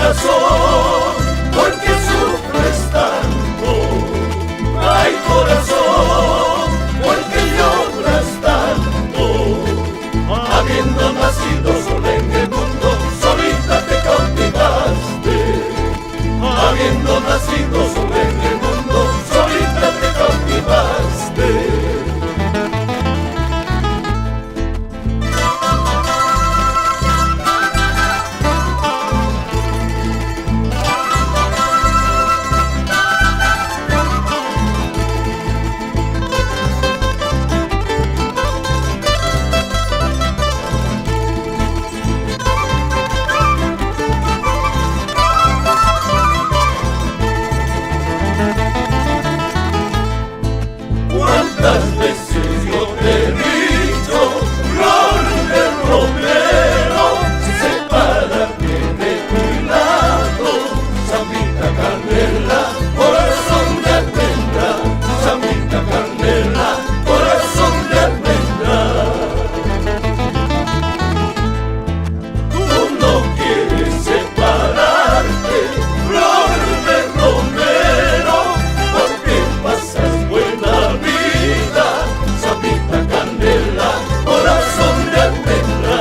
corazón, ¿por qué sufres tanto? Ay, corazón, ¿por qué lloras tanto? Habiendo nacido sola en el mundo, solita te cautivaste. Habiendo nacido sola en el mundo, solita te cautivaste. ¿Cuántas veces yo te he dicho, flor de romero, sepárate de tu lado? Sambita Candela, corazón de almendra, Sambita Candela, corazón de almendra. Tú no quieres separarte, flor de romero, porque pasas buena vida. Sambita Candela, corazón de almendra,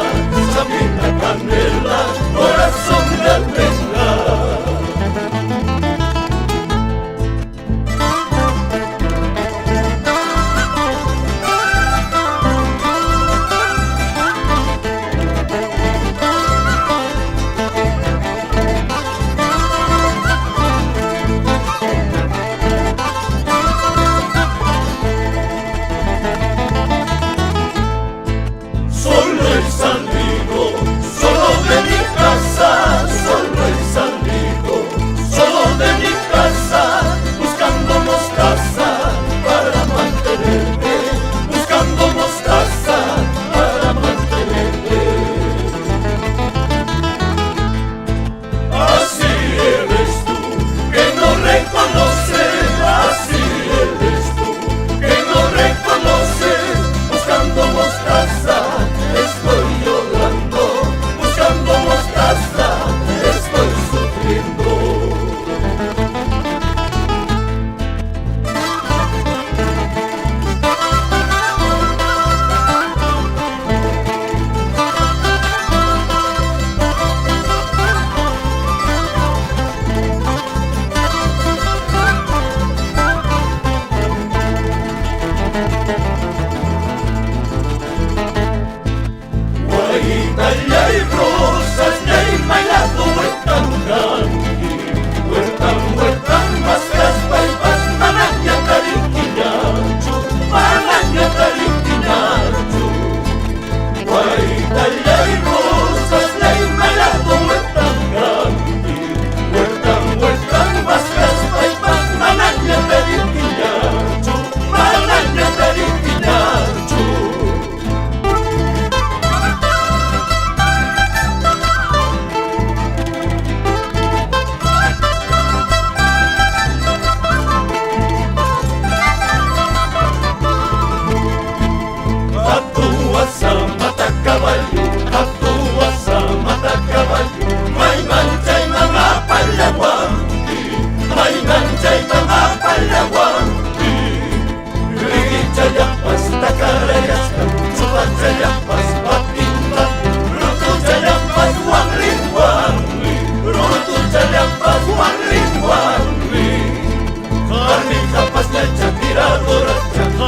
Sambita Candela, corazón de almendra. Solo he salido, solo de mi casa, solo he salido, solo de mi casa, buscando mostaza para mantenerte, buscando mostaza para mantenerte. Así eres tú, que no reconoces, así eres tú, que no reconoces, buscando mostaza. Estoy llorando, buscando mostaza, estoy sufriendo. Ya hay rosas, ya hay bailado, huertan canqui, huertan mascas, paipas, mananya tarinquinacho, mananya tarinquinacho. Guaita, ya hay rosas, ya hay bailado, huertan canqui, huertan mascas, paipas, mananya tarinquinacho, mananya tarinquinacho.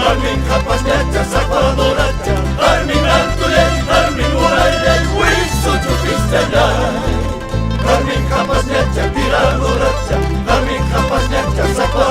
Armin kapasnya sapadoracha, Armin antulay, Armin urayay, wiso chupisayay. Armin kapasnya tiradoracha, Armin kapasnya sapadoracha.